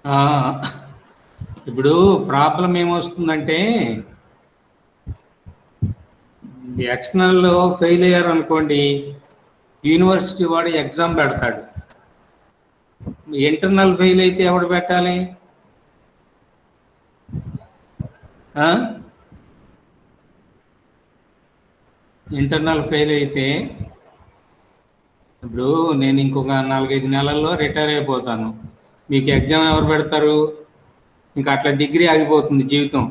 ఆ, ఇప్పుడు ప్రాబ్లం ఏమొస్తుందంటే ఎక్స్టర్నల్లో ఫెయిల్ అయ్యారు అనుకోండి, యూనివర్సిటీ వాడు ఎగ్జామ్ పెడతాడు. ఇంటర్నల్ ఫెయిల్ అయితే ఎవడు పెట్టాలి? ఆ? ఇంటర్నల్ ఫెయిల్ అయితే ఇప్పుడు నేను ఇంకొక 4-5 నెలల్లో రిటైర్ అయిపోతాను. మీకు ఎగ్జామ్ ఎవరు పెడతారు? ఇంకా అట్లా డిగ్రీ ఆగిపోతుంది జీవితం.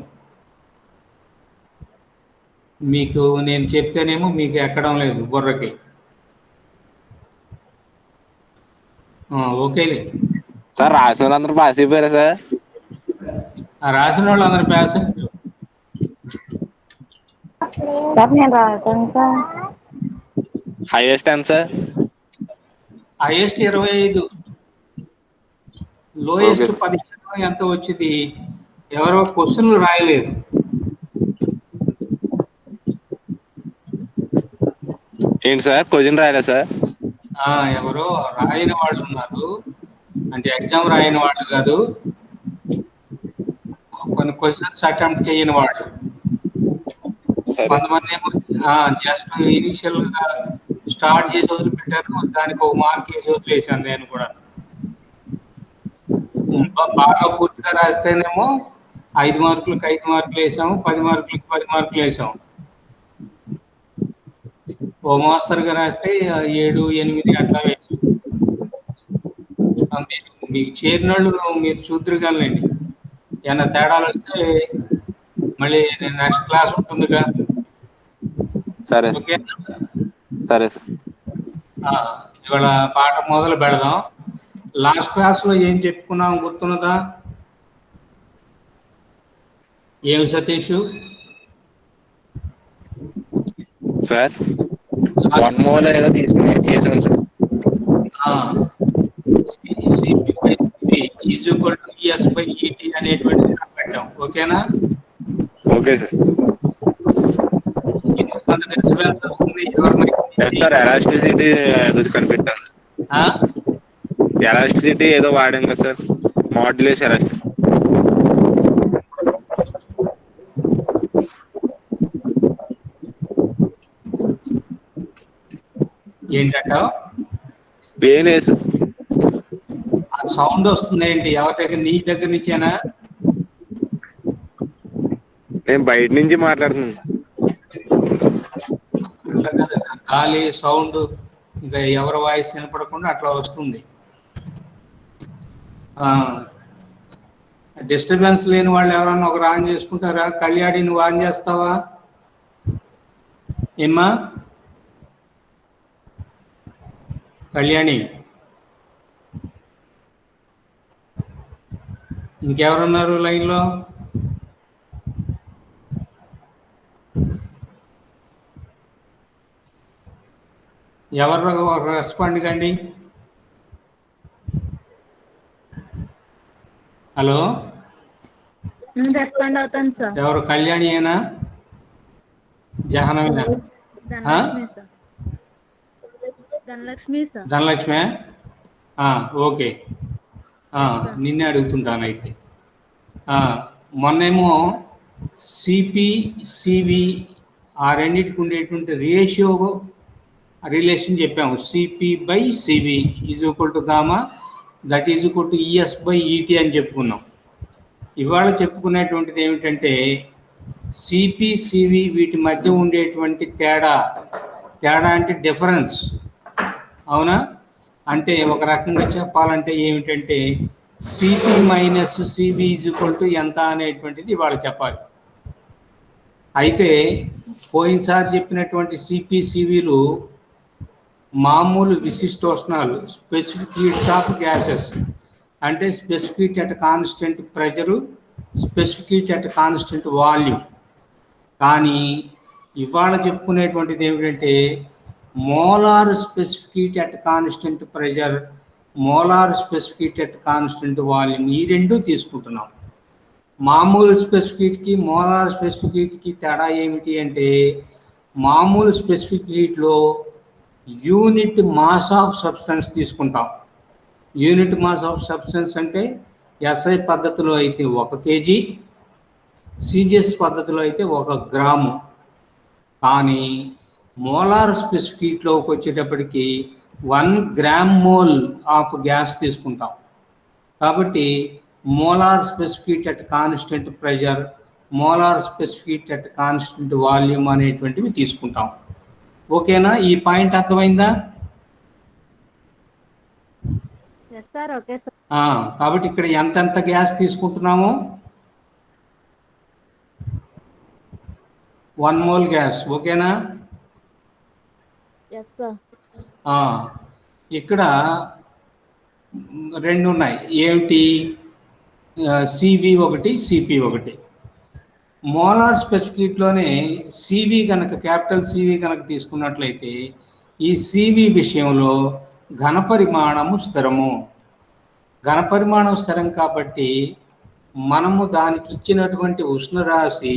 మీకు నేను చెప్తేనేమో మీకు ఎక్కడం లేదు బుర్రకి. ఓకేలే. సార్ రాసిన వాళ్ళందరూ పాస్ అయిపోయారా సార్? ఆ రాసిన వాళ్ళు అందరు పాస్ అయ్యారు. సార్ నేను రాశాను సార్. హైయెస్ట్ ఎంత sir? Highest 25, okay lowest sir. 15 ఎంత వచ్చింది. ఎవరో క్వశ్చన్లు రాయలేదు. ఏంటి సార్ క్వశ్చన్ రాయలే సార్? ఎవరో రాయని వాళ్ళు ఉన్నారు. అంటే ఎగ్జామ్ రాయని వాళ్ళు కాదు, కొన్ని క్వశ్చన్స్ అటెంప్ట్ చేయని వాళ్ళు. సరే కొంతమంది ఏమో జస్ట్ ఇనిషియల్ గా స్టార్ట్ చేసి వదిలిపెట్టారు, దానికి ఒక మార్క్ వేసి వదిలేసాను నేను కూడా. బాగా పూర్తిగా రాస్తేనేమో 5 మార్కులకు 5 మార్కులు వేసాము, 10 మార్కులకు 10 మార్కులు వేసాము. ఓ మోస్తరుగా రాస్తే 7, 8 అట్లా వేసాం. మీకు చేరిన వాళ్ళు మీరు చూద్దరుగానండి. ఏమన్నా తేడాలు వస్తే మళ్ళీ నెక్స్ట్ క్లాస్ ఉంటుందిగా. సరే ఓకే, సరే సార్. ఇవాళ పాఠం మొదలు పెడదాం. లాస్ట్ క్లాస్లో ఏం చెప్పుకున్నాం గుర్తున్నదా? ఏం సతీష్? సార్ వన్ మోల్ ఏదో తీసుకుని చేసాం సార్. ES/ET అనేటువంటిది పెట్టాం. ఓకేనా? Okay sir. కొంత డిస్టర్బెన్స్ వస్తుంది. ఎస్ సార్, ఎలాస్టిసిటీ ఏదో కనిపెట్టాను. ఎలాస్టిసిటీ ఏదో వాడాం కదా సార్, మాడ్యులేస్ ఎలాస్టిసిటీ. ఏంటంటావు? ఏం లేదు సార్. ఆ సౌండ్ వస్తుంది ఏంటి? ఎవరి దగ్గర? నీ దగ్గర నుంచేనా? నేను బయట నుంచి మాట్లాడుతున్నాను. అట్లా కదా, గాలి సౌండ్ ఇంకా ఎవరి వాయిస్ వినపడకుండా అట్లా వస్తుంది. డిస్టర్బెన్స్ లేని వాళ్ళు ఎవరన్నా ఒకరు ఆన్ చేసుకుంటారా? కళ్యాణి నువ్వు ఆన్ చేస్తావా? ఏమ్మా కళ్యాణి? ఇంకెవరున్నారు లైన్లో? ఎవరు రెస్పాండ్ కండి. హలో, రెస్పాండ్ అవుతాను సార్. ఎవరు? కళ్యాణి అయినా జహనమేనా? ధనలక్ష్మి సార్. ధనలక్ష్మి? ఓకే, నిన్నే అడుగుతుంటాను అయితే. మొన్నేమో సిపి సివి ఆ రెండింటికి ఉండేటువంటి రిలేషన్ చెప్పాము. CP/CV = గామా, దట్ = ES/ET అని చెప్పుకున్నాం. ఇవాళ చెప్పుకునేటువంటిది ఏమిటంటే CP/CV వీటి మధ్య ఉండేటువంటి తేడా అంటే డిఫరెన్స్. అవునా? అంటే ఒక రకంగా చెప్పాలంటే ఏమిటంటే CP - CV ఎంత అనేటువంటిది ఇవాళ చెప్పాలి. అయితే పోయినసారి చెప్పినటువంటి CP/CVలు మామూలు విశిష్టోష్ణాలు, స్పెసిఫిక్ హీట్స్ ఆఫ్ గ్యాసెస్. అంటే specific heat at constant pressure, specific heat at constant volume. కానీ ఇవాళ చెప్పుకునేటువంటిది ఏమిటంటే molar specific heat at constant pressure, molar specific heat at constant volume, ఈ రెండు తీసుకుంటున్నాం. మామూలు స్పెసిఫిక్ హీట్కి మోలార్ స్పెసిఫిక్ హీట్కి తేడా ఏమిటి అంటే మామూలు స్పెసిఫిక్ హీట్లో యూనిట్ మాస్ ఆఫ్ సబ్స్టెన్స్ తీసుకుంటాం. యూనిట్ మాస్ ఆఫ్ సబ్స్టెన్స్ అంటే ఎస్ఐ పద్ధతిలో అయితే 1 kg, సిజిఎస్ పద్ధతిలో అయితే 1 గ్రాము. కానీ మోలార్ స్పెసిఫిక్ హీట్లోకి వచ్చేటప్పటికి 1 గ్రామ్ మోల్ ఆఫ్ గ్యాస్ తీసుకుంటాం. కాబట్టి molar specific heat at constant pressure, molar specific heat at constant volume అనేటువంటివి తీసుకుంటాం. ఓకేనా? ఈ పాయింట్ అర్థమైందా? కాబట్టి ఇక్కడ ఎంతెంత గ్యాస్ తీసుకుంటున్నాము? 1 మోల్ గ్యాస్. ఓకేనా? ఇక్కడ 2 ఉన్నాయి. ఏమిటి? CV1, CP1. మోలార్ స్పెసిఫిక్ హీట్లోనే CV కనుక, క్యాపిటల్ CV కనుక తీసుకున్నట్లయితే ఈ CV విషయంలో ఘనపరిమాణము స్థిరము. ఘనపరిమాణం స్థిరం కాబట్టి మనము దానికి ఇచ్చినటువంటి ఉష్ణరాశి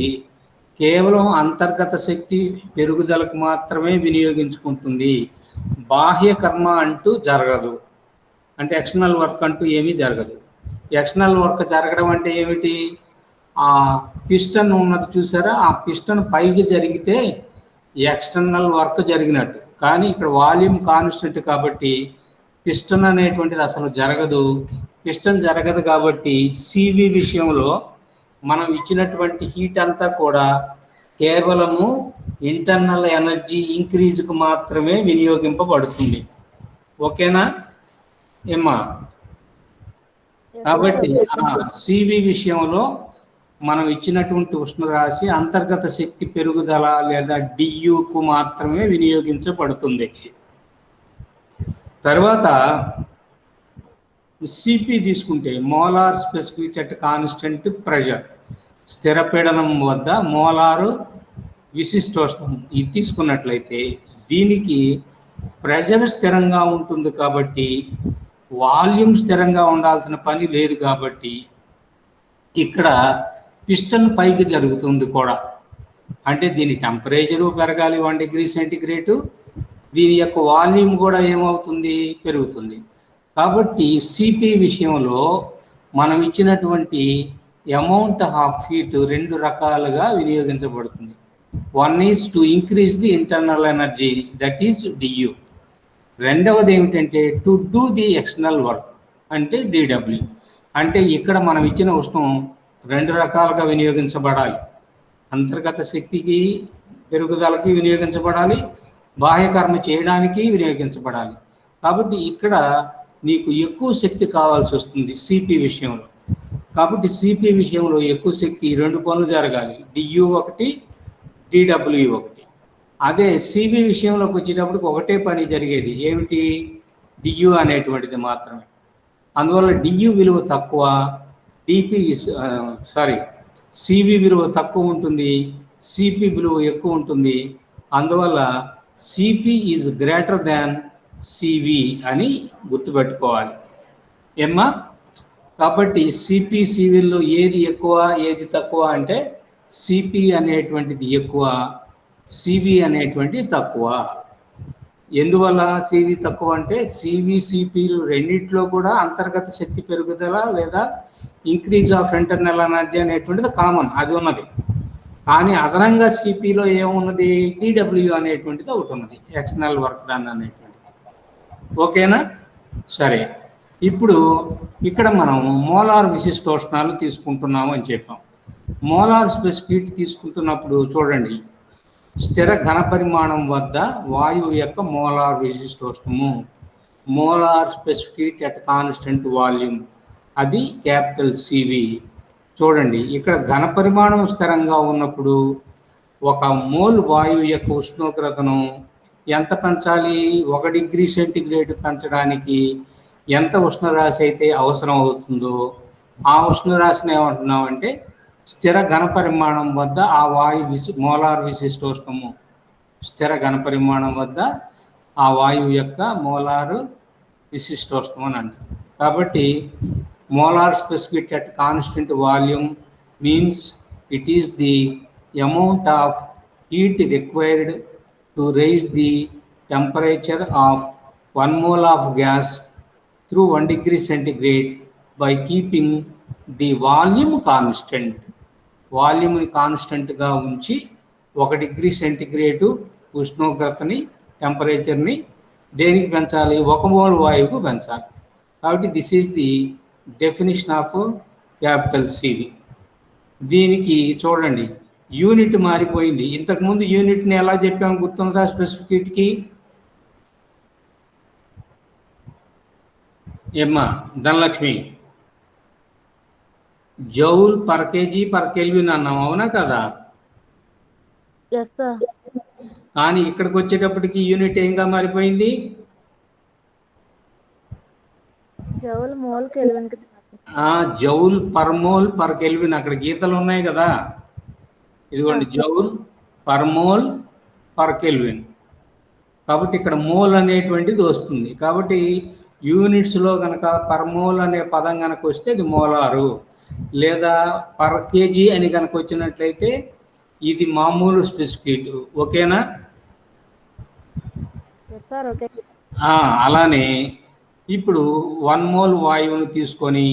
కేవలం అంతర్గత శక్తి పెరుగుదలకు మాత్రమే వినియోగించుకుంటుంది. బాహ్య కర్మ అంటూ జరగదు. అంటే ఎక్స్టర్నల్ వర్క్ అంటూ ఏమీ జరగదు. ఎక్స్టర్నల్ వర్క్ జరగడం అంటే ఏమిటి? ఆ పిస్టన్ ఉన్నది చూసారా, ఆ పిస్టన్ పైకి జరిగితే ఎక్స్టర్నల్ వర్క్ జరిగినట్టు. కానీ ఇక్కడ వాల్యూమ్ కాన్స్టెంట్ కాబట్టి పిస్టన్ అనేటువంటిది అసలు జరగదు. పిస్టన్ జరగదు కాబట్టి CV విషయంలో మనం ఇచ్చినటువంటి హీట్ అంతా కూడా కేవలము ఇంటర్నల్ ఎనర్జీ ఇంక్రీజ్కు మాత్రమే వినియోగింపబడుతుంది. ఓకేనా ఏమ్మా? కాబట్టి CV విషయంలో మనం ఇచ్చినటువంటి ఉష్ణరాశి అంతర్గత శక్తి పెరుగుదల లేదా DUకు మాత్రమే వినియోగించబడుతుంది. తర్వాత CP తీసుకుంటే molar specific at constant pressure, స్థిర పీడనం వద్ద మోలారు విశిష్టోష్ణం. ఇది తీసుకున్నట్లయితే దీనికి ప్రెషర్ స్థిరంగా ఉంటుంది కాబట్టి వాల్యూమ్ స్థిరంగా ఉండాల్సిన పని లేదు. కాబట్టి ఇక్కడ పిస్టన్ పైకి జరుగుతుంది కూడా. అంటే దీని టెంపరేచరు పెరగాలి 1 డిగ్రీ సెంటిగ్రేడ్, దీని యొక్క వాల్యూమ్ కూడా ఏమవుతుంది? పెరుగుతుంది. కాబట్టి CP విషయంలో మనం ఇచ్చినటువంటి అమౌంట్ ఆఫ్ హీట్ 2 రకాలుగా వినియోగించబడుతుంది. 1 is to increase the internal energy, that is DU. రెండవది ఏమిటంటే to do the external work, అంటే DW. అంటే ఇక్కడ మనం ఇచ్చిన ఉష్ణం 2 రకాలుగా వినియోగించబడాలి. అంతర్గత శక్తికి పెరుగుదలకి వినియోగించబడాలి, బాహ్యకర్మ చేయడానికి వినియోగించబడాలి. కాబట్టి ఇక్కడ నీకు ఎక్కువ శక్తి కావాల్సి వస్తుంది CP విషయంలో. కాబట్టి CP విషయంలో ఎక్కువ శక్తి 2 పనులు జరగాలి, DU1, DW1. అదే CV విషయంలోకి వచ్చేటప్పటికి ఒకటే పని జరిగేది. ఏమిటి? DU అనేటువంటిది మాత్రమే. అందువల్ల DU విలువ తక్కువ, CV విలువ తక్కువ ఉంటుంది, CP విలువ ఎక్కువ ఉంటుంది. అందువల్ల CP is greater than CV అని గుర్తుపెట్టుకోవాలి. ఏమ్మా? కాబట్టి CP CVలో ఏది ఎక్కువ ఏది తక్కువ అంటే CP అనేటువంటిది ఎక్కువ, CV అనేటువంటిది తక్కువ. ఎందువల్ల CV తక్కువ అంటే CV CPలు రెండిట్లో కూడా అంతర్గత శక్తి పెరుగుదల లేదా ఇంక్రీజ్ ఆఫ్ ఇంటర్నల్ ఎనర్జీ అనేటువంటిది కామన్, అది ఉన్నది. కానీ అదనంగా CPలో ఏమున్నది? DW అనేటువంటిది ఒకటి ఉన్నది, ఎక్స్టర్నల్ వర్క్ డన్ అనేటువంటిది. ఓకేనా? సరే, ఇప్పుడు ఇక్కడ మనం మోలార్ విశిష్టోష్ణాలు తీసుకుంటున్నాము అని చెప్పాం. మోలార్ స్పెసిఫిక్ హీట్ తీసుకుంటున్నప్పుడు చూడండి, స్థిర ఘన పరిమాణం వద్ద వాయువు యొక్క మోలార్ విశిష్టోష్ణము, molar specific heat at constant volume, అది క్యాపిటల్ CV. చూడండి, ఇక్కడ ఘన పరిమాణం స్థిరంగా ఉన్నప్పుడు 1 మోల్ వాయువు యొక్క ఉష్ణోగ్రతను ఎంత పెంచాలి? 1 డిగ్రీ సెంటిగ్రేడ్ పెంచడానికి ఎంత ఉష్ణరాశి అయితే అవసరం అవుతుందో ఆ ఉష్ణరాశిని ఏమంటున్నాం అంటే స్థిర ఘన పరిమాణం వద్ద ఆ వాయు మోలార్ విశిష్టోష్ణము, స్థిర ఘన పరిమాణం వద్ద ఆ వాయువు యొక్క మోలారు విశిష్టోష్ణం అని అంటారు. కాబట్టి molar specific at constant volume means it is the amount of heat required to raise the temperature of 1 mole of gas through 1 degree centigrade by keeping the volume constant. వాల్యూమ్ని కాన్స్టెంట్గా ఉంచి 1 డిగ్రీ సెంటిగ్రేడు ఉష్ణోగ్రతని, టెంపరేచర్ని దేనికి పెంచాలి? 1 mole వాయువుకు పెంచాలి. కాబట్టి this is the definition of capital CV. దీనికి చూడండి, యూనిట్ మారిపోయింది. ఇంతకుముందు యూనిట్ని ఎలా చెప్పాము గుర్తుందా? స్పెసిఫిక్ ఏమ్మా Dhanalakshmi, joule per KG per kelvin అన్నాం, అవునా కదా? Yes sir. కానీ ఇక్కడికి వచ్చేటప్పటికి యూనిట్ ఏంగా మారిపోయింది? జౌల్ మోల్ కెల్విన్ కి. Joule per mole per kelvin. అక్కడ గీతలు ఉన్నాయి కదా, ఇదిగోండి, joule per mole per kelvin. కాబట్టి ఇక్కడ మోల్ అనేటువంటిది వస్తుంది. కాబట్టి యూనిట్స్లో కనుక పర్ మోల్ అనే పదం కనుక వస్తే ఇది మోలారు, లేదా పర్ కేజీ అని కనుక వచ్చినట్లయితే ఇది మామూలు స్పెసిఫిక్. ఓకేనా? ఓకే. అలానే ఇప్పుడు 1 మోల్ వాయువును తీసుకొని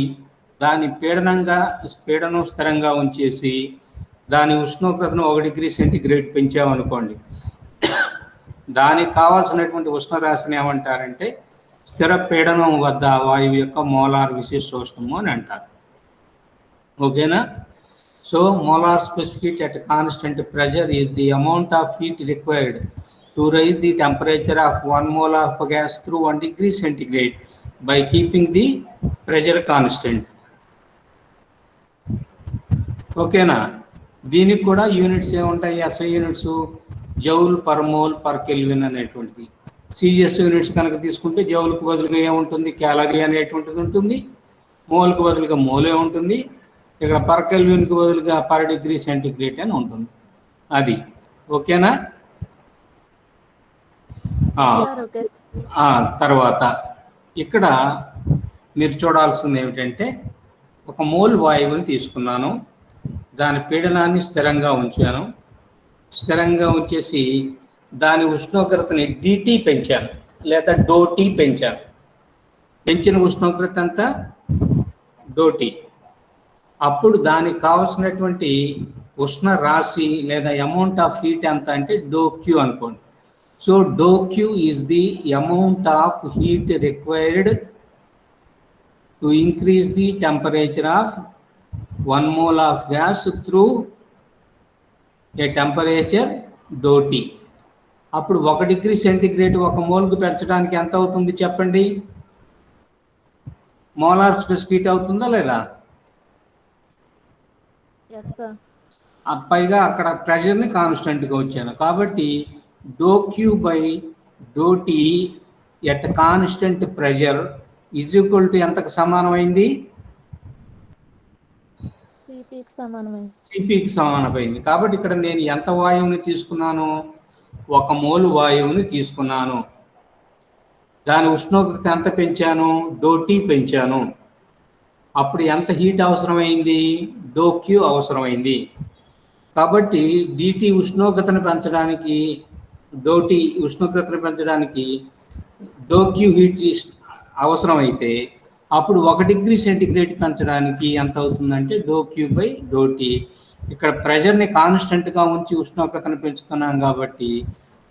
దాని పీడనం స్థిరంగా ఉంచేసి దాని ఉష్ణోగ్రతను 1 డిగ్రీ సెంటిగ్రేడ్ పెంచామనుకోండి, దానికి కావాల్సినటువంటి ఉష్ణరాశిని ఏమంటారంటే స్థిర పీడనం వద్ద వాయువు యొక్క మోలార్ విశిష్టోష్ణము అని అంటారు. ఓకేనా? So molar specific at constant pressure is the amount of heat required to raise the temperature of 1 mole of gas through 1 degree centigrade by keeping the pressure constant. ఓకేనా? దీనికి కూడా యూనిట్స్ ఏముంటాయి? SI units joule per mole per kelvin అనేటువంటిది. CGS units కనుక తీసుకుంటే జౌల్కు బదులుగా ఏముంటుంది? Calorie అనేటువంటిది ఉంటుంది. మోల్కు బదులుగా మోలే ఉంటుంది. ఇక్కడ పర్ కెల్విన్కి బదులుగా పర్ డిగ్రీ సెంటిగ్రేడ్ అని ఉంటుంది. అది ఓకేనా? తర్వాత ఇక్కడ మీరు చూడాల్సింది ఏమిటంటే, 1 మోల్ వాయువుని తీసుకున్నాను, దాని పీడనాన్ని స్థిరంగా ఉంచాను. స్థిరంగా ఉంచేసి దాని ఉష్ణోగ్రతని డిటి పెంచాను, లేదా డోటీ పెంచాను. పెంచిన ఉష్ణోగ్రత అంతా డోటీ. అప్పుడు దానికి కావాల్సినటువంటి ఉష్ణ రాశి లేదా అమౌంట్ ఆఫ్ హీట్ ఎంత అంటే డో క్యూ అనుకోండి. So d Q is the amount of heat required to increase the temperature of 1 mole of gas through a temperature dou T. అప్పుడు 1 డిగ్రీ సెంటిగ్రేడ్ 1 మోల్కు పెంచడానికి ఎంత అవుతుంది చెప్పండి? మోలార్ స్పెసిఫిక్ అవుతుందా లేదా? పైగా అక్కడ ప్రెషర్ని కాన్స్టెంట్గా వచ్చాను కాబట్టి do Q by do T at constant pressure is equal to ఎంతకు సమానమైంది? సిపికి సమానమైంది. కాబట్టి ఇక్కడ నేను ఎంత వాయువుని తీసుకున్నాను? 1 మోల్ వాయువుని తీసుకున్నాను. దాని ఉష్ణోగ్రత ఎంత పెంచాను? డోటీ పెంచాను. అప్పుడు ఎంత హీట్ అవసరమైంది? డో క్యూ అవసరమైంది. కాబట్టి డిటి ఉష్ణోగ్రతను పెంచడానికి, డోటీ ఉష్ణోగ్రతను పెంచడానికి డో క్యూ హీట్ అవసరమైతే అప్పుడు 1 డిగ్రీ సెంటిగ్రేడ్ పెంచడానికి ఎంత అవుతుందంటే డో క్యూ బై డోటీ. ఇక్కడ ప్రెషర్ని కాన్స్టెంట్గా ఉంచి ఉష్ణోగ్రతను పెంచుతున్నాం కాబట్టి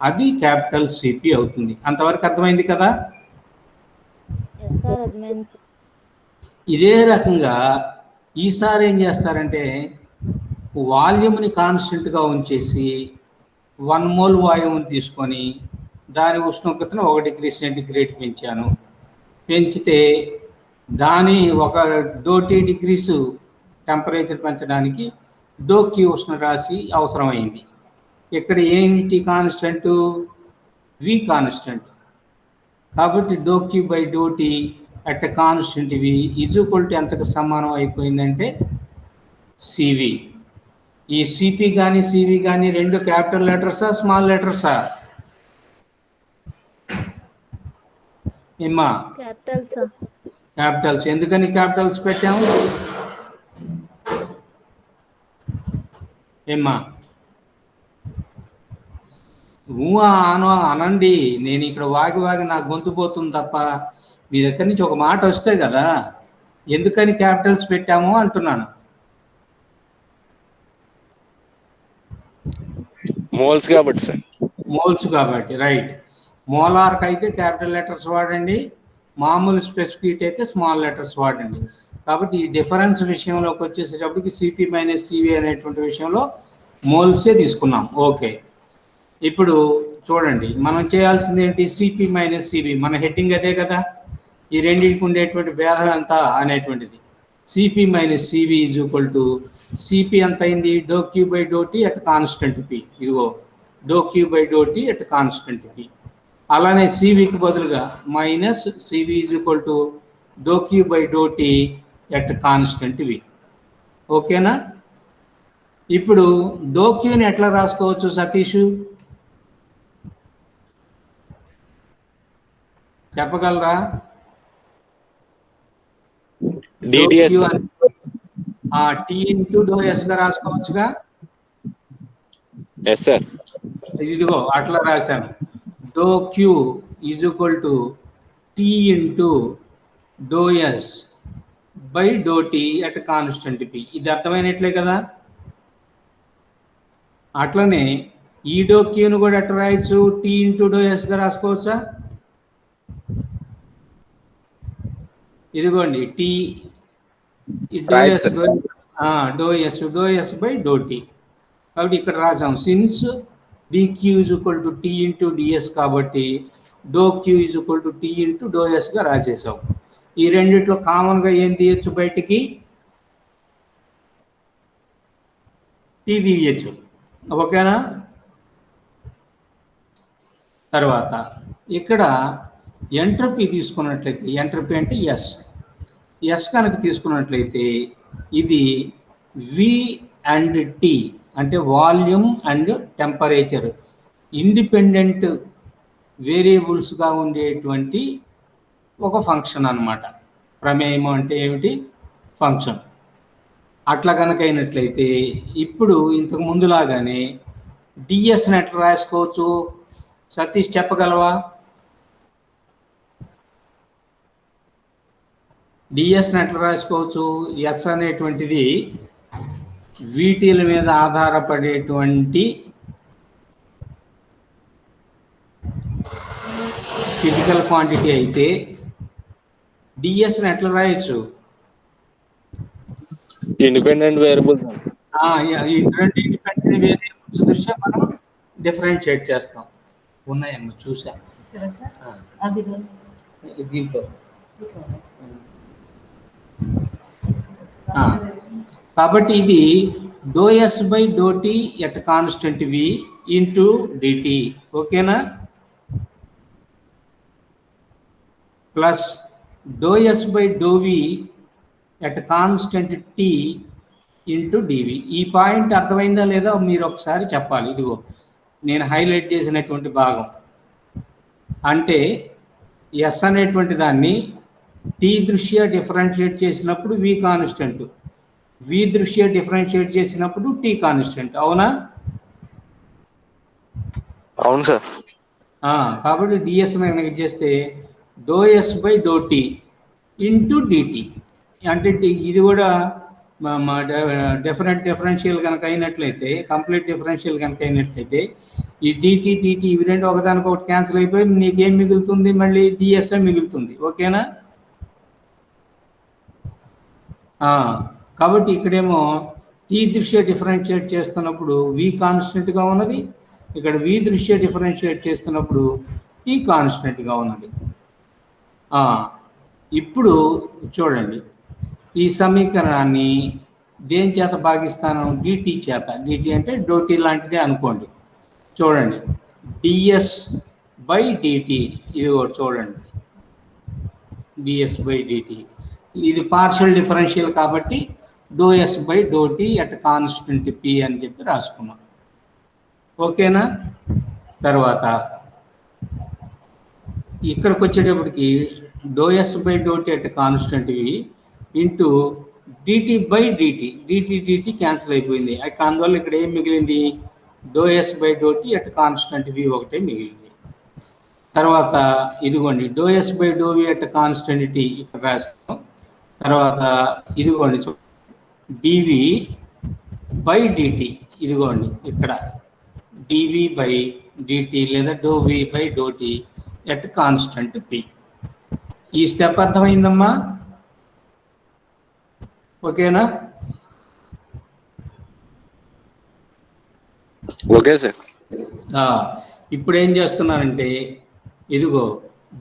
అది క్యాపిటల్ సిపి అవుతుంది. అంతవరకు అర్థమైంది కదా? ఇదే రకంగా ఈసారి ఏం చేస్తారంటే వాల్యూమ్ని కాన్స్టెంట్గా ఉంచేసి 1 మోల్ వాయువుని తీసుకొని దాని ఉష్ణోగ్రతను 1 డిగ్రీ సెంటిగ్రేడ్ పెంచాను. పెంచితే దాని 1 డోటీ డిగ్రీస్ టెంపరేచర్ పెంచడానికి డో క్యూ ఉష్ణరాశి అవసరమైంది. ఇక్కడ ఏంటి కాన్స్టెంట్? V constant. కాబట్టి do Q by డోటీ at constant V is equal to ఎంతకు సమానం అయిపోయిందంటే సివి. ఈ సిపి కానీ సివి కానీ రెండు క్యాపిటల్ లెటర్సా స్మాల్ లెటర్సా? ఏమ్మా? క్యాపిటల్స్. ఎందుకని క్యాపిటల్స్ పెట్టాము? ఏమ్మా? అనండి. నేను ఇక్కడ వాగి నా గొంతు పోతుంది తప్ప మీ దగ్గర నుంచి ఒక మాట వస్తే కదా. ఎందుకని క్యాపిటల్స్ పెట్టాము అంటున్నాను. మోల్స్ కాబట్టి సార్. మోల్స్ కాబట్టి, రైట్. మోలార్కి అయితే క్యాపిటల్ లెటర్స్ వాడండి, మామూలు స్పెసిఫిక్ అయితే స్మాల్ లెటర్స్ వాడండి. కాబట్టి ఈ డిఫరెన్స్ విషయంలోకి వచ్చేసేటప్పటికి సిపి మైనస్ సివి అనేటువంటి విషయంలో మోల్సే తీసుకున్నాం. ఓకే, ఇప్పుడు చూడండి మనం చేయాల్సింది ఏంటి? సిపి మైనస్ సివి, మన హెడ్డింగ్ అదే కదా, ఈ రెండింటికి ఉండేటువంటి భేదం ఎంత అనేటువంటిది. CP minus CV is equal to CP ఎంత అయింది? Doe Q by do T at constant P. ఇదిగో doe Q by do T at constant P. అలానే సివికి బదులుగా minus CV is equal to doe Q by do T at constant V. ఓకేనా? ఇప్పుడు doe క్యూని ఎట్లా రాసుకోవచ్చు సతీష్? చెప్పగలరా? DTS T into doe S గా రాసుకోవచ్చుగా. Yes sir. ఇదిగో అట్లా రాశాను. Doe Q is equal to T into doe S by do T at constant P. ఇది అర్థమైనట్లే కదా. అట్లనే ఈ డో క్యూను కూడా ఎట్లా రాయొచ్చు? టీ ఇంటూ డో ఎస్ గా రాసుకోవచ్చా? ఇదిగోండి T doe S by do T. కాబట్టి ఇక్కడ రాసాం since DQ is equal to T into DS కాబట్టి do Q is equal to T into doe ఎస్గా రాసేసాం. ఈ రెండిట్లో కామన్గా ఏం తీయచ్చు? బయటికి టీ తీయచ్చు. ఓకేనా? తర్వాత ఇక్కడ ఎంట్రపీ తీసుకున్నట్లయితే, ఎంట్రపీ అంటే ఎస్ కనుక తీసుకున్నట్లయితే ఇది వి అండ్ టీ అంటే వాల్యూమ్ అండ్ టెంపరేచర్ ఇండిపెండెంట్ వేరియబుల్స్గా ఉండేటువంటి ఒక ఫంక్షన్ అన్నమాట. ప్రమేయం అంటే ఏమిటి? ఫంక్షన్. అట్లా కనుక అయినట్లయితే ఇప్పుడు ఇంతకు ముందులాగానే డిఎస్ని ఎట్లా రాసుకోవచ్చు? సతీష్ చెప్పగలవా? డిఎస్ని ఎట్లా రాసుకోవచ్చు? ఎస్ అనేటువంటిది వీటిల మీద ఆధారపడేటువంటి ఫిజికల్ క్వాంటిటీ అయితే డిఎస్ని ఎట్లా రాయొచ్చు? Independent variables. ఇండిపెండెంట్ వేరియబుల్స్ దృష్ట్యా మనం డిఫరెన్షియేట్ చేస్తాం. ఉన్నాయమ్మా చూసా దీంట్లో. కాబట్టి ఇది doe S by do T at constant V into DT. ఓకేనా? Plus doe S by doe V at constant T into DV. ఈ పాయింట్ అర్థమైందా లేదా మీరు ఒకసారి చెప్పాలి. ఇదిగో నేను హైలైట్ చేసినటువంటి భాగం. అంటే ఎస్ అనేటువంటి దాన్ని టీ దృష్ట్యా డిఫరెన్షియేట్ చేసినప్పుడు వి కాన్స్టెంట్, వి దృష్ట్యా డిఫరెన్షియేట్ చేసినప్పుడు టీ కాన్స్టెంట్. అవునా? అవును సార్. కాబట్టి డిఎస్ కనుక చేస్తే d S by do T into d T. అంటే ఇది కూడా డిఫరెన్షియల్ కనుక అయినట్లయితే, కంప్లీట్ డిఫరెన్షియల్ కనుక అయినట్లయితే ఈ డిటి ఇవి రెండు ఒకదానికొకటి క్యాన్సిల్ అయిపోయి నీకేం మిగులుతుంది? మళ్ళీ డిఎస్ఏ మిగులుతుంది. ఓకేనా? కాబట్టి ఇక్కడేమో టీ దృష్ట్యా డిఫరెన్షియేట్ చేస్తున్నప్పుడు వి కాన్స్టెంట్గా ఉన్నది, ఇక్కడ వి దృష్ట్యా డిఫరెన్షియేట్ చేస్తున్నప్పుడు టీ కాన్స్టెంట్గా ఉన్నది. ఇప్పుడు చూడండి, ఈ సమీకరణాన్ని దేని చేత భాగిస్తాను? డిటి చేత. డిటి అంటే డోటీ లాంటిదే అనుకోండి. చూడండి, డిఎస్ బై డిటి, ఇది ఒకటి చూడండి, డిఎస్ బై డిటి. ఇది పార్షియల్ డిఫరెన్షియల్ కాబట్టి doe S by do T at constant P అని చెప్పి రాసుకున్నాం. ఓకేనా? తర్వాత ఇక్కడికి వచ్చేటప్పటికి doe S by do T at constant V into DT by DT. DT cancel అయిపోయింది. అందువల్ల ఇక్కడ ఏం మిగిలింది? Doe S by do T at constant V ఒకటే మిగిలింది. తర్వాత ఇదిగోండి doe S by doe V at constant T ఇక్కడ రాస్తాం. తర్వాత ఇదిగోండి డివి బై డిటి, ఇదిగోండి ఇక్కడ డివి బై డిటి లేదా doe V by do T at constant P. ఈ స్టెప్ అర్థమైందమ్మా? ఓకేనా? Okay sir. ఇప్పుడు ఏం చేస్తున్నానంటే ఇదిగో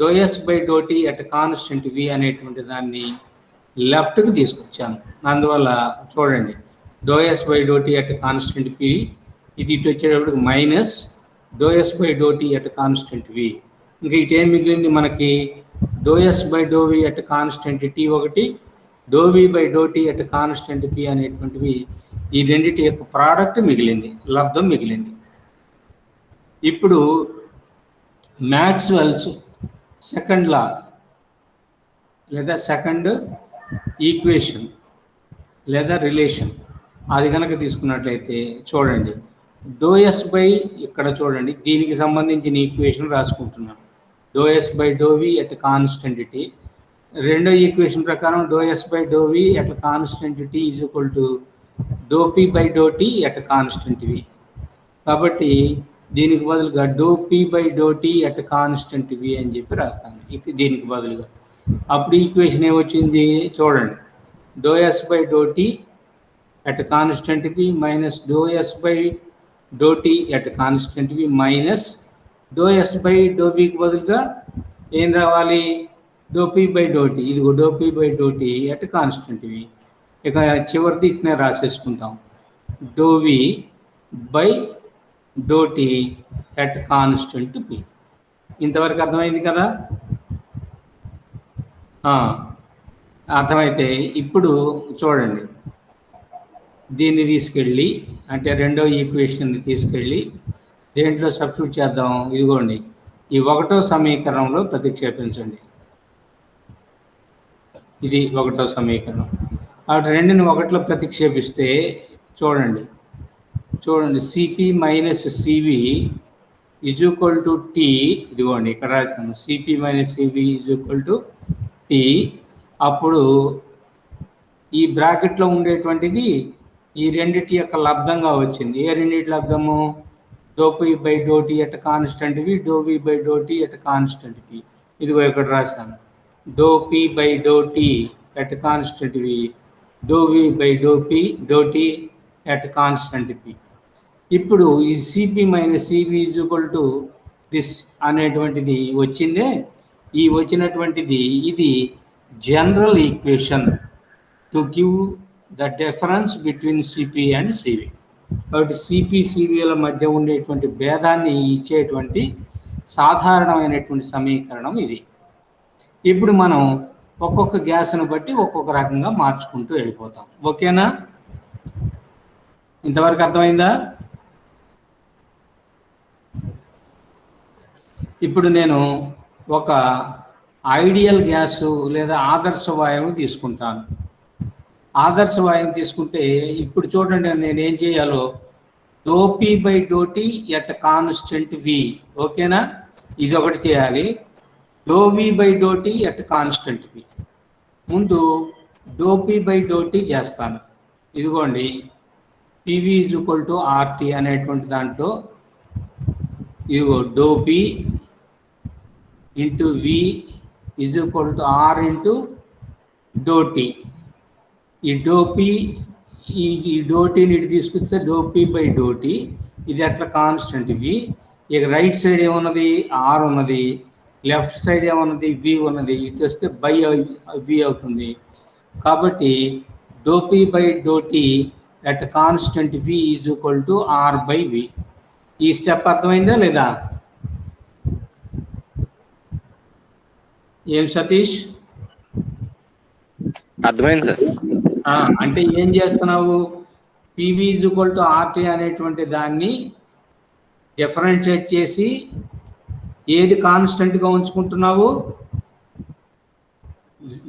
doe S by do T at constant V అనేటువంటి దాన్ని లెఫ్ట్కి తీసుకొచ్చాను. అందువల్ల చూడండి, doe S by do T at constant P, ఇది ఇటు వచ్చేటప్పటికి minus doe S by do T at constant V. ఇంకా ఇటు ఏం మిగిలింది మనకి? Doe S by doe V at constant T ఒకటి, d V by do T at constant P అనేటువంటివి, ఈ రెండింటి యొక్క ప్రోడక్ట్ మిగిలింది, లబ్ధం మిగిలింది. ఇప్పుడు మ్యాక్స్వెల్స్ సెకండ్ లా లేదా సెకండ్ ఈక్వేషన్ లేదా రిలేషన్ అది కనుక తీసుకున్నట్లయితే చూడండి, డో ఎస్ బై, ఇక్కడ చూడండి దీనికి సంబంధించిన ఈక్వేషన్ రాసుకుంటున్నాను. Doe S by doe V at constant T. రెండో ఈక్వేషన్ ప్రకారం doe S by doe V at constant T is equal to doe P by do T at constant V. కాబట్టి దీనికి బదులుగా doe P by do T at constant V అని చెప్పి రాస్తాను దీనికి బదులుగా. అప్పుడు ఈక్వేషన్ ఏమొచ్చింది చూడండి, doe S by do T at constant V minus doe S by do T at constant V minus doe S by doe బికి బదులుగా ఏం రావాలి? Doe P by do T. ఇదిగో doe P by do T at constant V. ఇక చివరిది ఇట్నే రాసేసుకుంటాం, doe V by do T at constant P. ఇంతవరకు అర్థమైంది కదా? అర్థమైతే ఇప్పుడు చూడండి, దీన్ని తీసుకెళ్ళి అంటే రెండో ఈక్వేషన్ని తీసుకెళ్ళి దేంట్లో సబ్స్టిట్యూట్ చేద్దాం. ఇదిగోండి ఈ ఒకటో సమీకరణంలో ప్రతిక్షేపించండి. ఇది ఒకటో సమీకరణం. అటు రెండుని ఒకటిలో ప్రతిక్షేపిస్తే చూడండి CP minus CV is equal to T. ఇదిగోండి ఇక్కడ రాశాను, CP minus CV is equal to T. అప్పుడు ఈ బ్రాకెట్లో ఉండేటువంటిది ఈ రెండిటి యొక్క లబ్ధంగా వచ్చింది. ఏ రెండిటి లబ్ధము? Doe P by do T at constant V, doe V by do T at constant P. ఇదిగో ఇక్కడ రాశాను, doe P by do T at constant V, doe V by do T at constant P. ఇప్పుడు ఈ CP minus CV is equal to this అనేటువంటిది వచ్చిందే, ఈ వచ్చినటువంటిది ఇది general equation to give the difference between CP and CV. కాబట్టి CP సివిల మధ్య ఉండేటువంటి భేదాన్ని ఇచ్చేటువంటి సాధారణమైనటువంటి సమీకరణం ఇది. ఇప్పుడు మనం ఒక్కొక్క గ్యాస్ను బట్టి ఒక్కొక్క రకంగా మార్చుకుంటూ వెళ్ళిపోతాం. ఓకేనా? ఇంతవరకు అర్థమైందా? ఇప్పుడు నేను ఒక ఐడియల్ గ్యాసు లేదా ఆదర్శ వాయువు తీసుకుంటాను. ఆదర్శ వాయువు తీసుకుంటే ఇప్పుడు చూడండి నేను ఏం చేయాలో, doe P by do T at constant V. ఓకేనా? ఇది ఒకటి చేయాలి. Doe V by do T at constant V. ముందు doe P by do T చేస్తాను. ఇదిగోండి PV is equal to RT అనేటువంటి దాంట్లో ఇదిగో doe P into V is equal to R into doe T. ఈ డో పి ఈ doe టీని ఇటు తీసుకొస్తే doe P by do T, ఇది అట్లా కాన్స్టెంట్ వి. ఇక రైట్ సైడ్ ఏమున్నది? ఆర్ ఉన్నది. లెఫ్ట్ సైడ్ ఏమన్నది? వి ఉన్నది. ఇటు వస్తే బై వి అవుతుంది. కాబట్టి doe P by do T at constant V is equal to R by V. ఈ స్టెప్ అర్థమైందా లేదా? ఏం సతీష్? అర్థమైంది సార్. అంటే ఏం చేస్తున్నావు? PV is equal to RT అనేటువంటి దాన్ని డిఫరెన్షియేట్ చేసి ఏది కాన్స్టెంట్గా ఉంచుకుంటున్నావు?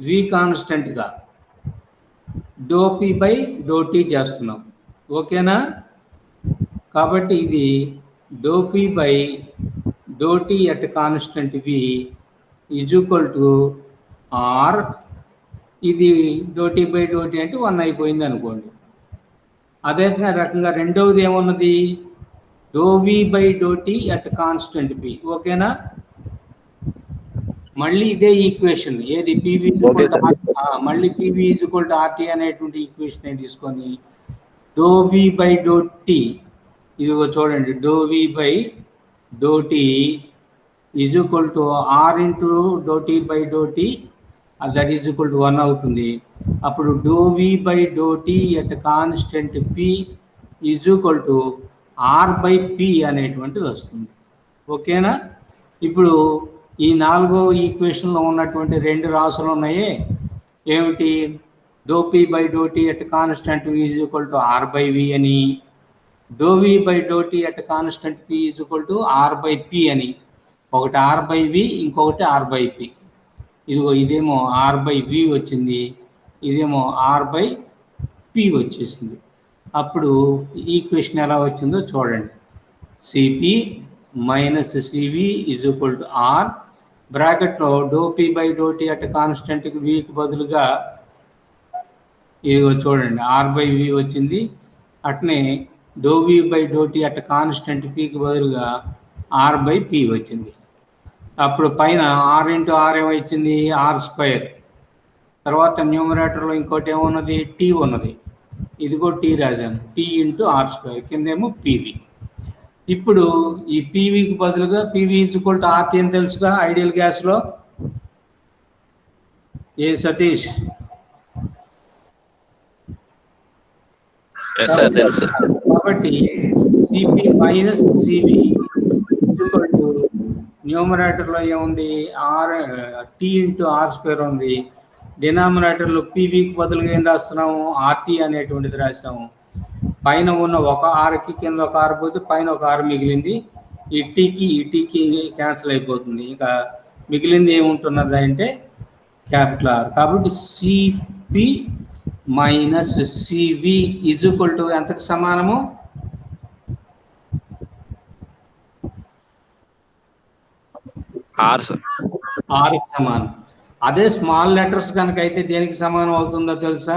వి కాన్స్టెంట్గా, d P by do T చేస్తున్నావు. ఓకేనా? కాబట్టి ఇది d P by do T at constant V is equal to R ఇది డోటీ బై డోటీ అంటే 1 అయిపోయింది అనుకోండి. అదే రకంగా రెండవది ఏమున్నది, d V by డోటీ at constant P. ఓకేనా? మళ్ళీ ఇదే ఈక్వేషన్, ఏది పివి ఓకే సార్. మళ్ళీ పివి ఈజ్వల్ టు ఆర్టీ అనేటువంటి ఈక్వేషన్ తీసుకొని డో వి బై డోటీ, ఇదిగో చూడండి, d V by d T is equal to R into d T by d T, that is equal to 1 అవుతుంది. అప్పుడు d V by డోటీ at constant P is equal to R by P అనేటువంటిది వస్తుంది. ఓకేనా? ఇప్పుడు ఈ 4వ ఈక్వేషన్లో ఉన్నటువంటి 2 రాసులు ఉన్నాయే, ఏమిటి, doe P by డోటీ at constant is equal to R by V అని, doe V by డోటీ at constant P is equal to R by P అని. ఒకటి ఆర్ బై వి, ఇంకొకటి ఆర్ బై పి. ఇదిగో ఇదేమో ఆర్ బై వి వచ్చింది, ఇదేమో are by P వచ్చేసింది. అప్పుడు ఈక్వేషన్ ఎలా వచ్చిందో చూడండి. CP minus CV is equal to R, బ్రాకెట్లో డో పి బై డోటీ అట్ కాన్స్టెంట్ వికి బదులుగా ఇదిగో చూడండి ఆర్ బై వి వచ్చింది. అట్నే డో వి బై డోటీ అట్ కాన్స్టెంట్ పికి బదులుగా ఆర్ బై పి వచ్చింది. అప్పుడు పైన ఆర్ ఇంటూ ఆర్ ఏమొచ్చింది, ఆర్ స్క్వేర్. తర్వాత న్యూమరేటర్లో ఇంకోటి ఏమున్నది, టీ ఉన్నది, ఇదిగో టీ రాశాను, టీ ఇంటూ ఆర్ స్క్వేర్, కిందేమో పీవి. ఇప్పుడు ఈ పీవీకి బదులుగా PV is equal to RT అని తెలుసుగా ఐడియల్ గ్యాస్లో. ఏ సతీష్? తెలుసు. కాబట్టి CP minus CV equal to న్యూమరేటర్లో ఏముంది, R T into R square ఉంది. డినామినేటర్లో పీవీకి బదులుగా ఏం రాస్తున్నాము, ఆర్టీ అనేటువంటిది రాసాము. పైన ఉన్న ఒక ఆర్కి కింద ఒక ఆర్ పోతే పైన ఒక ఆర్ మిగిలింది. ఈ టీకి క్యాన్సిల్ అయిపోతుంది. ఇంకా మిగిలింది ఏముంటున్నది అంటే క్యాపిటల్ ఆర్. కాబట్టి CP minus CV is equal to ఎంతకు సమానము, ఆర్కి సమానం. అదే స్మాల్ లెటర్స్ కనుక అయితే దేనికి సమానం అవుతుందో తెలుసా,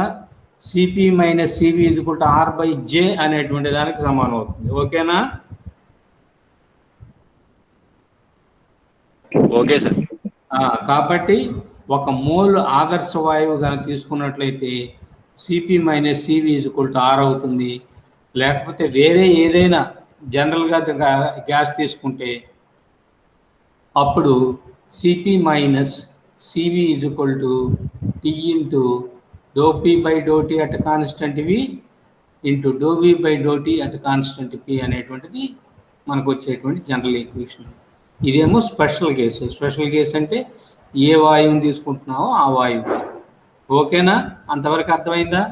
CP minus CV is equal to R by J అనేటువంటి దానికి సమానం అవుతుంది. ఓకేనా? Okay sir. కాబట్టి ఒక మోల్ ఆదర్శ వాయువు కనుక తీసుకున్నట్లయితే CP minus CV is equal to R అవుతుంది. లేకపోతే వేరే ఏదైనా జనరల్గా గ్యాస్ తీసుకుంటే అప్పుడు CP minus CV is equal to T into d P by డోటీ at constant V into d V by డోటీ at constant P అనేటువంటిది మనకు వచ్చేటువంటి జనరల్ ఈక్వేషన్. ఇదేమో స్పెషల్ కేసు. స్పెషల్ కేసు అంటే ఏ వాయువుని తీసుకుంటున్నావో ఆ వాయువు. ఓకేనా? అంతవరకు అర్థమైందా?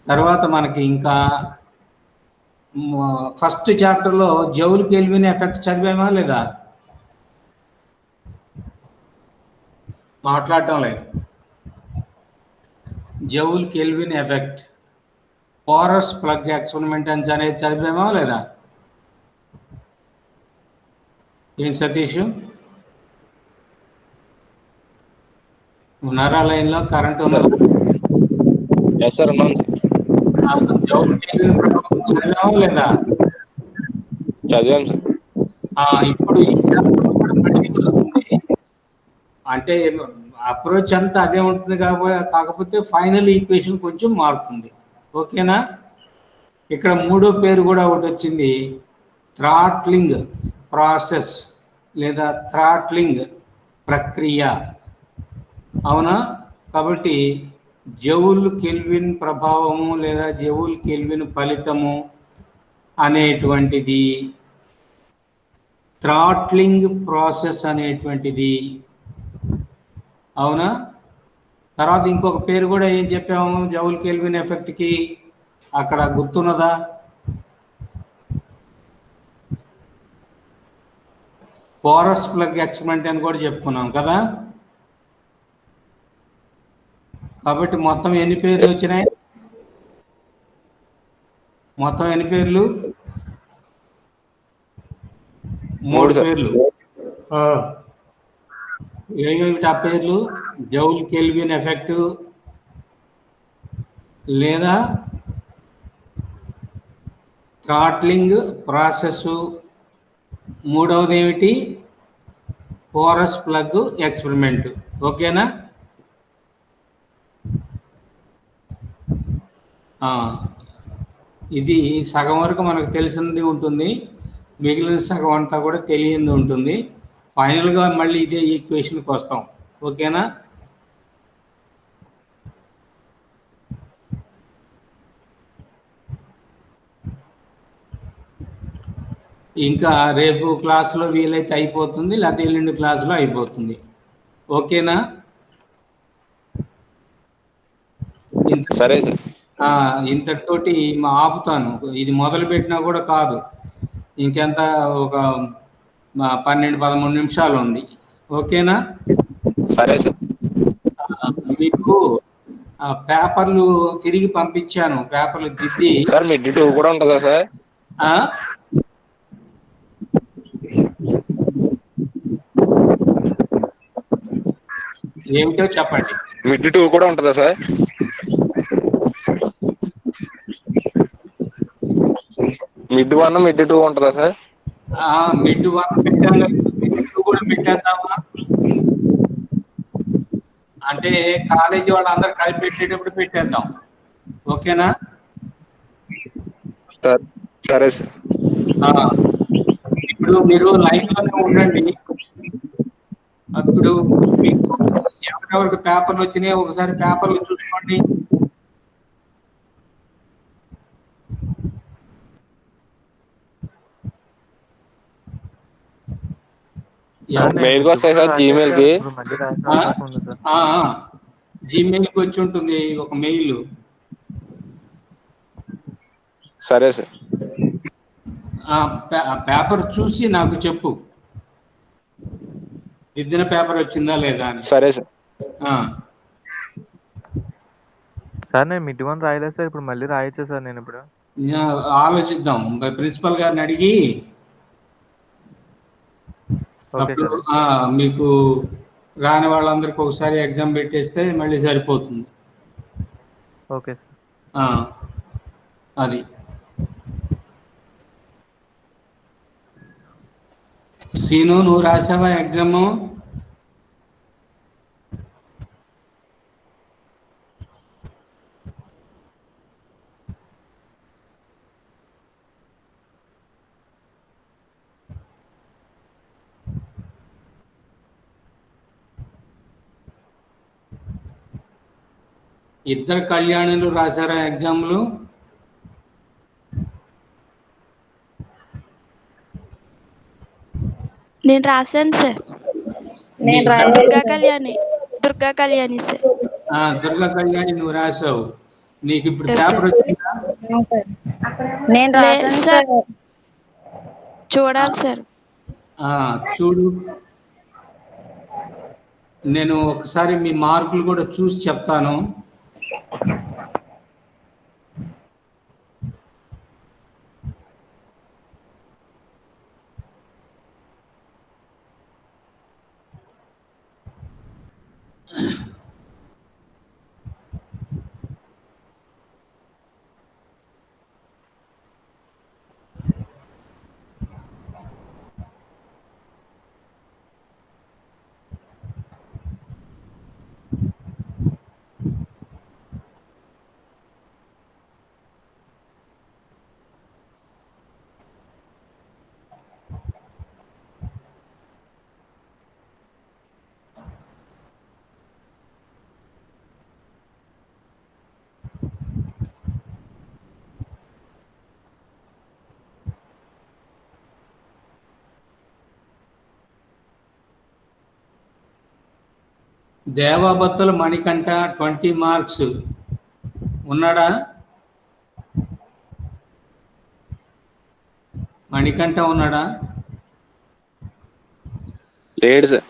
తర్వాత మనకి ఇంకా ఫస్ట్ చాప్టర్లో జౌల్ కెల్విన్ ఎఫెక్ట్ చదివామా లేదా? మాట్లాడటం లేదు. Joule kelvin effect, porous plug experiment అనేది చదివామా లేదా? ఏం సతీష్, ఉన్నారా లైన్లో? కరెంట్ ఉన్నదా? జౌల్ కెల్విన్ ప్రభావం చదివామా లేదా? చదివాం సార్. ఇప్పుడు ఈ చాప్టర్ కూడా మళ్ళీ వస్తుంది. అంటే అప్రోచ్ అంతా అదే ఉంటుంది కాకపోతే ఫైనల్ ఈక్వేషన్ కొంచెం మారుతుంది. ఓకేనా? ఇక్కడ 3వ పేరు కూడా ఒకటి వచ్చింది, థ్రాట్లింగ్ ప్రాసెస్ లేదా థ్రాట్లింగ్ ప్రక్రియ. అవునా? కాబట్టి జౌల్ కెల్విన్ ప్రభావము లేదా జౌల్ కెల్విన్ ఫలితము అనేటువంటిది థ్రాట్లింగ్ ప్రాసెస్ అనేటువంటిది. అవునా? తర్వాత ఇంకొక పేరు కూడా ఏం చెప్పాము జౌల్ కెల్విన్ ఎఫెక్ట్కి, అక్కడ గుర్తున్నదా? పోరస్ ప్లగ్ ఎక్స్పెరిమెంట్ అని కూడా చెప్పుకున్నాం కదా. కాబట్టి మొత్తం ఎన్ని పేర్లు వచ్చినాయి? మొత్తం ఎన్ని పేర్లు? 3 పేర్లు. ఏమిటి ఆ పేర్లు? జౌల్ కెల్విన్ ఎఫెక్ట్ లేదా థ్రాట్లింగ్ ప్రాసెస్, మూడవది ఏమిటి? Porous plug experiment. ఓకేనా? ఆ, ఇది సగం వరకు మనకు తెలిసింది ఉంటుంది, మిగిలిన సగం అంతా కూడా తెలియంది ఉంటుంది. ఫైనల్గా మళ్ళీ ఇదే ఈక్వేషన్కి వస్తాం. ఓకేనా? ఇంకా రేపు క్లాసులో వీలైతే అయిపోతుంది, లేకపోతే ఎల్లుండి క్లాసులో అయిపోతుంది. ఓకేనా? సరే సార్. ఇంతటితోటి ఆపుతాను. ఇది మొదలు పెట్టినా కూడా కాదు, ఇంకెంత ఒక 12-13 నిమిషాలు ఉంది. ఓకేనా? సరే సార్. మీకు పేపర్లు తిరిగి పంపించాను, పేపర్లు దిద్ది. సార్ మిడ్ 2 కూడా ఉంటుందా సార్? ఆ? ఏమిటో చెప్పండి. మిడ్ 2 కూడా ఉంటుందా సార్? మిడ్ 1 మిడ్ 2 ఉంటుందా సార్? మిడ్ 1 పెట్టాను, మిడ్ 2 కూడా పెట్టేద్దామా? అంటే కాలేజీ వాళ్ళందరూ కలిపి పెట్టేటప్పుడు పెట్టేద్దాం. ఓకేనా? సరే సార్. ఇప్పుడు మీరు లైన్లోనే ఉండండి. అప్పుడు మీకు ఎవరెవరికి పేపర్లు వచ్చినాయో ఒకసారి పేపర్లు చూసుకోండి. మెయిల్కి వస్తాయి సార్, జీమెయిల్కి. జీమెయిల్కి వచ్చి ఉంటుంది ఒక మెయిల్. సరే సార్. పేపర్ చూసి నాకు చెప్పు, దిద్దిన పేపర్ వచ్చిందా లేదా అని. సరే సార్. సార్ నేను మిడ్ 1 రాయలేదు సార్, ఇప్పుడు మళ్ళీ రాయొచ్చా సార్? నేను ఇప్పుడు ఆలోచిద్దాం, ప్రిన్సిపల్ గారిని అడిగి. మీకు రాని వాళ్ళందరికీ ఒకసారి ఎగ్జామ్ పెట్టేస్తే మళ్ళీ సరిపోతుంది. Okay sir. అది సీను, నువ్వు రాసావా ఎగ్జాము? ఇద్దరు కళ్యాణులు రాశారా ఎగ్జామ్లు? నేను రాశాను సార్. దుర్గా కళ్యాణి సార్. దుర్గా కళ్యాణి నువ్వు రాసావు. నీకు ఇప్పుడు పేపర్ వచ్చిందా? నేను రాశాను సార్. చూడాలి సార్. చూడు, నేను ఒకసారి మీ మార్కులు కూడా చూసి చెప్తాను. దేవాబత్తుల మణికంఠ 20 మార్క్స్ ఉన్నాడా? మణికంఠ ఉన్నాడా? లేడు సార్.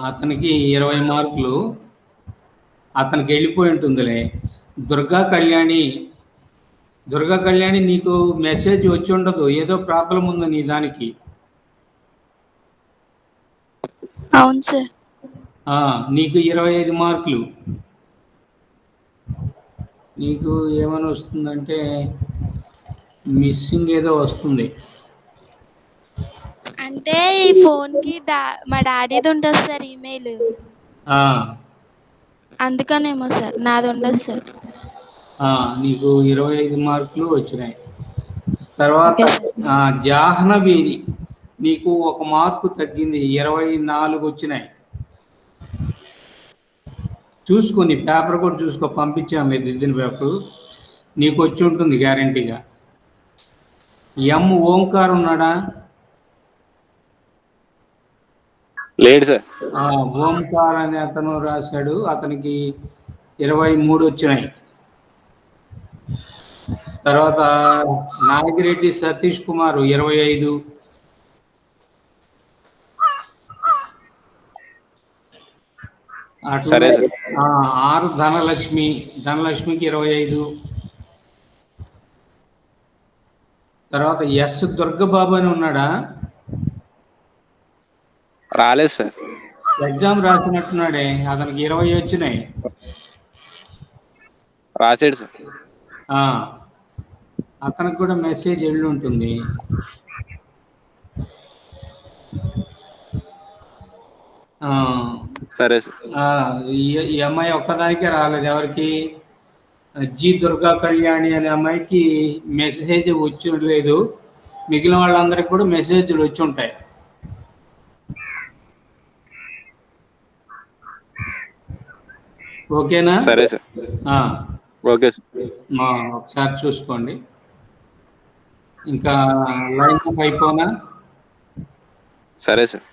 అతనికి 20 మార్కులు. అతనికి వెళ్ళిపోయి ఉంటుందిలే. దుర్గా కళ్యాణి నీకు మెసేజ్ వచ్చి ఉండదు, ఏదో ప్రాబ్లం ఉంది నీ దానికి. అవును సార్. నీకు 25 మార్కులు. నీకు ఏమని వస్తుందంటే మిస్సింగ్ ఏదో వస్తుంది. అంటే ఈ ఫోన్కి మా డాడీది ఉంటుంది సార్ ఈమెయిల్, ఆ, అందుకనేమో సార్, నాది ఉండదు సార్. నీకు 25 మార్కులు వచ్చినాయి. తర్వాత ఓకే సార్. జాహ్నవి, నీకు 1 మార్కు తగ్గింది, 24 వచ్చినాయి. చూసుకో, నీ పేపర్ కూడా చూసుకో, పంపించాము మీరు దిద్దిన పేపరు, నీకు వచ్చి ఉంటుంది గ్యారంటీగా. ఓంకార్ ఉన్నాడా? లేడు సార్. ఓంకార్ అనే అతను రాశాడు, అతనికి 23 వచ్చినాయి. తర్వాత నాగిరెడ్డి సతీష్ కుమార్ 25. సరే సార్. ఆర్ ధనలక్ష్మికి 25. తర్వాత ఎస్ దుర్గబాబు అని ఉన్నాడా? రాలేదు సార్. ఎగ్జామ్ రాసినట్టున్నాడే, అతనికి 20 వచ్చినాయి. రాసాడు సార్. అతనికి కూడా మెసేజ్ వెళ్ళి ఉంటుంది. సరే సార్. ఈ అమ్మాయి ఒక్కదానికే రాలేదు. ఎవరికి? జి దుర్గా కళ్యాణి అనే అమ్మాయికి మెసేజ్ వచ్చి లేదు, మిగిలిన వాళ్ళందరికీ కూడా మెసేజ్లు వచ్చి ఉంటాయి. ఓకేనా? సరే సార్. Okay sir. ఒకసారి చూసుకోండి. ఇంకా లైన్ అప్ అయిపోనా? సరే సార్.